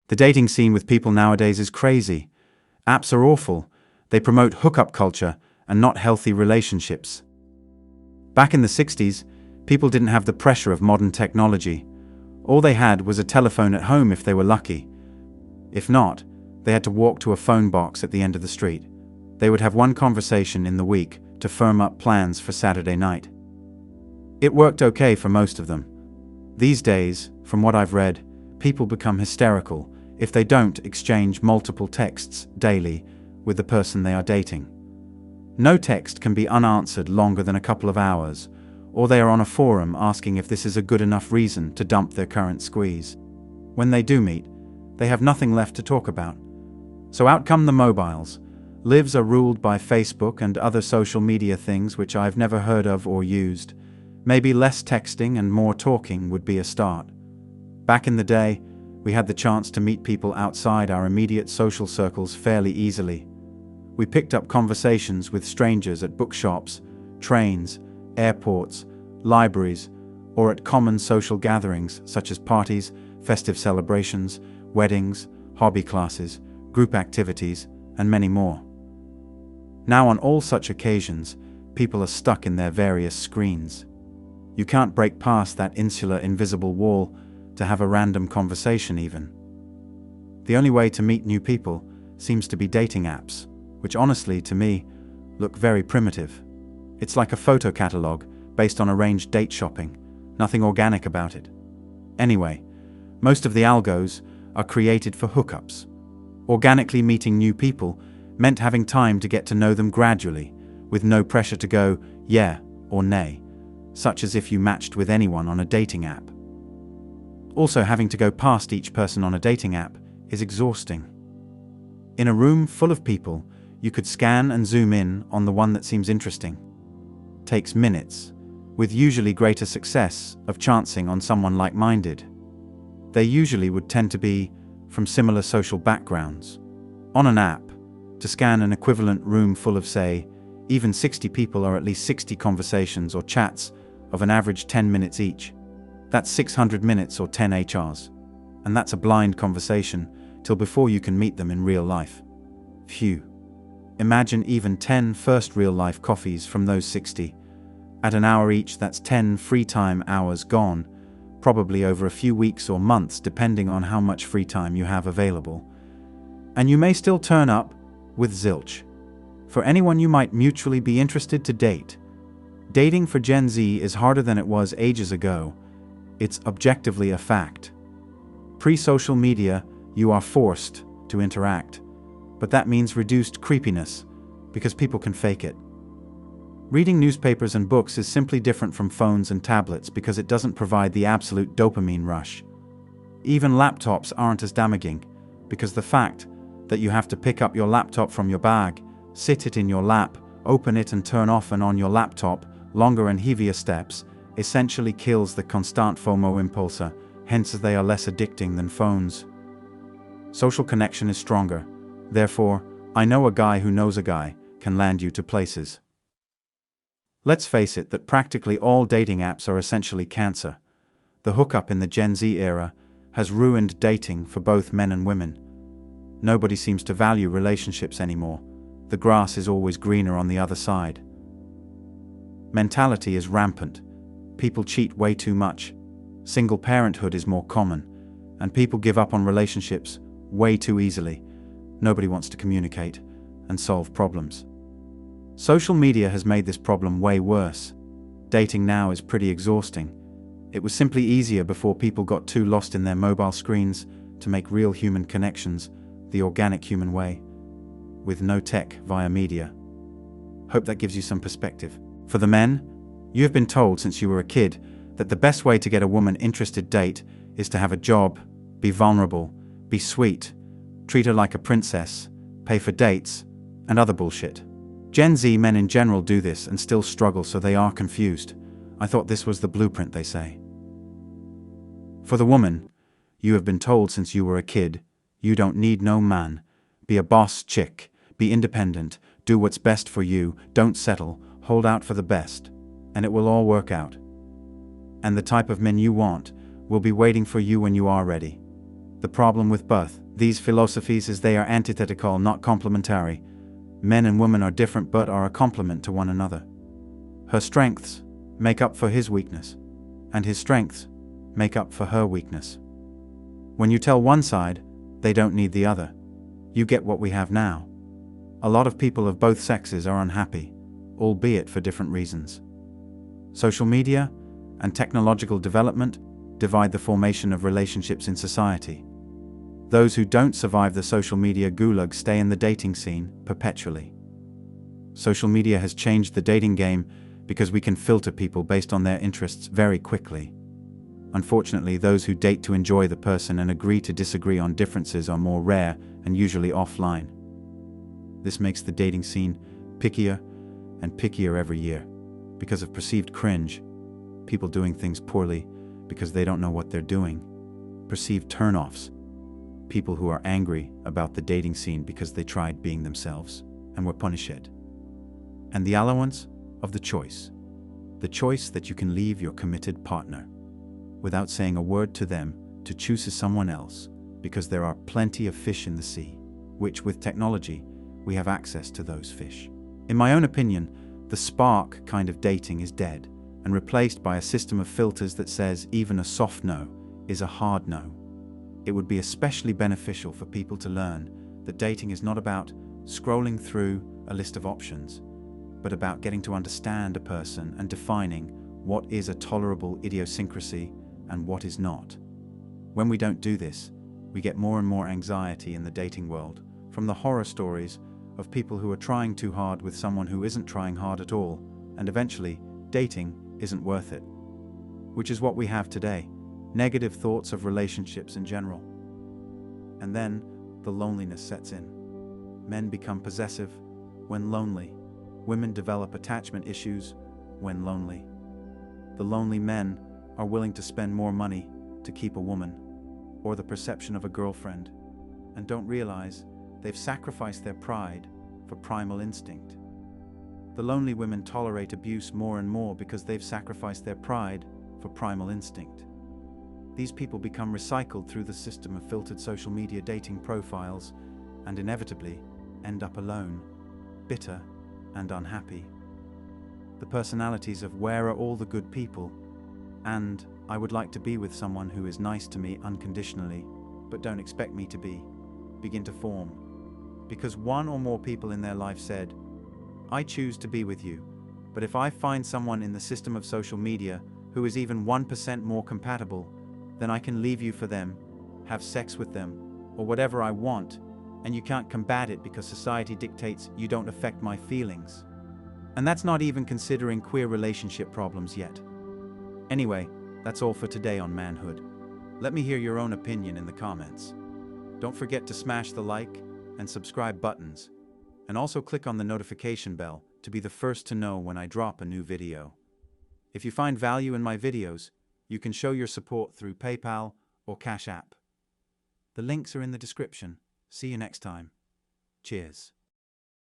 The dating scene with people nowadays is crazy. Apps are awful. They promote hookup culture and not healthy relationships. Back in the 60s, people didn't have the pressure of modern technology. All they had was a telephone at home if they were lucky. If not, they had to walk to a phone box at the end of the street. They would have one conversation in the week to firm up plans for Saturday night. It worked okay for most of them. These days, from what I've read, people become hysterical if they don't exchange multiple texts daily with the person they are dating. No text can be unanswered longer than a couple of hours, or they are on a forum asking if this is a good enough reason to dump their current squeeze. When they do meet, they have nothing left to talk about. So out come the mobiles. Lives are ruled by Facebook and other social media things which I've never heard of or used. Maybe less texting and more talking would be a start. Back in the day, we had the chance to meet people outside our immediate social circles fairly easily. We picked up conversations with strangers at bookshops, trains, airports, libraries, or at common social gatherings such as parties, festive celebrations, weddings, hobby classes, group activities, and many more. Now on all such occasions, people are stuck in their various screens. You can't break past that insular invisible wall to have a random conversation even. The only way to meet new people seems to be dating apps, which honestly, to me, look very primitive. It's like a photo catalog based on arranged date shopping, nothing organic about it. Anyway, most of the algos are created for hookups. Organically meeting new people meant having time to get to know them gradually, with no pressure to go yeah or nay, such as if you matched with anyone on a dating app. Also, having to go past each person on a dating app is exhausting. In a room full of people, you could scan and zoom in on the one that seems interesting. Takes minutes, with usually greater success of chancing on someone like-minded. They usually would tend to be from similar social backgrounds. On an app, to scan an equivalent room full of, say, even 60 people or at least 60 conversations or chats of an average 10 minutes each. That's 600 minutes or 10 HRs. And that's a blind conversation till before you can meet them in real life. Phew. Imagine even 10 first real-life coffees from those 60. At an hour each, that's 10 free time hours gone, probably over a few weeks or months depending on how much free time you have available. And you may still turn up with zilch. For anyone you might mutually be interested to date. Dating for Gen Z is harder than it was ages ago. It's objectively a fact. Pre-social media, you are forced to interact, but that means reduced creepiness, because people can fake it. Reading newspapers and books is simply different from phones and tablets because it doesn't provide the absolute dopamine rush. Even laptops aren't as damaging, because the fact that you have to pick up your laptop from your bag, sit it in your lap, open it and turn off and on your laptop, longer and heavier steps, essentially kills the constant FOMO impulsor, hence they are less addicting than phones. Social connection is stronger. Therefore, I know a guy who knows a guy can land you to places. Let's face it that practically all dating apps are essentially cancer. The hookup in the Gen Z era has ruined dating for both men and women. Nobody seems to value relationships anymore. The grass is always greener on the other side. Mentality is rampant. People cheat way too much. Single parenthood is more common, and people give up on relationships way too easily. Nobody wants to communicate and solve problems. Social media has made this problem way worse. Dating now is pretty exhausting. It was simply easier before people got too lost in their mobile screens to make real human connections the organic human way, with no tech via media. Hope that gives you some perspective. For the men, you have been told since you were a kid that the best way to get a woman interested date is to have a job, be vulnerable, be sweet, treat her like a princess, pay for dates, and other bullshit. Gen Z men in general do this and still struggle, so they are confused. I thought this was the blueprint, they say. For the woman, you have been told since you were a kid, you don't need no man. Be a boss chick, be independent, do what's best for you, don't settle, hold out for the best, and it will all work out. And the type of men you want will be waiting for you when you are ready. The problem with both these philosophies is they are antithetical, not complementary. Men and women are different but are a complement to one another. Her strengths make up for his weakness, and his strengths make up for her weakness. When you tell one side, they don't need the other, you get what we have now. A lot of people of both sexes are unhappy, albeit for different reasons. Social media and technological development divide the formation of relationships in society. Those who don't survive the social media gulag stay in the dating scene perpetually. Social media has changed the dating game because we can filter people based on their interests very quickly. Unfortunately, those who date to enjoy the person and agree to disagree on differences are more rare and usually offline. This makes the dating scene pickier and pickier every year because of perceived cringe, people doing things poorly because they don't know what they're doing, perceived turn-offs, people who are angry about the dating scene because they tried being themselves and were punished, and the allowance of the choice that you can leave your committed partner without saying a word to them to choose someone else because there are plenty of fish in the sea, which with technology, we have access to those fish. In my own opinion, the spark kind of dating is dead and replaced by a system of filters that says even a soft no is a hard no. It would be especially beneficial for people to learn that dating is not about scrolling through a list of options, but about getting to understand a person and defining what is a tolerable idiosyncrasy and what is not. When we don't do this, we get more and more anxiety in the dating world from the horror stories of people who are trying too hard with someone who isn't trying hard at all, and eventually, dating isn't worth it. Which is what we have today, negative thoughts of relationships in general. And then, the loneliness sets in. Men become possessive when lonely. Women develop attachment issues when lonely. The lonely men are willing to spend more money to keep a woman, or the perception of a girlfriend, and don't realize they've sacrificed their pride for primal instinct. The lonely women tolerate abuse more and more because they've sacrificed their pride for primal instinct. These people become recycled through the system of filtered social media dating profiles and inevitably end up alone, bitter, and unhappy. The personalities of where are all the good people and I would like to be with someone who is nice to me unconditionally but don't expect me to be, begin to form. Because one or more people in their life said, I choose to be with you, but if I find someone in the system of social media who is even 1% more compatible, then I can leave you for them, have sex with them, or whatever I want, and you can't combat it because society dictates you don't affect my feelings. And that's not even considering queer relationship problems yet. Anyway, that's all for today on Manhood. Let me hear your own opinion in the comments. Don't forget to smash the like and subscribe buttons, and also click on the notification bell to be the first to know when I drop a new video. If you find value in my videos, you can show your support through PayPal or Cash App. The links are in the description. See you next time. Cheers.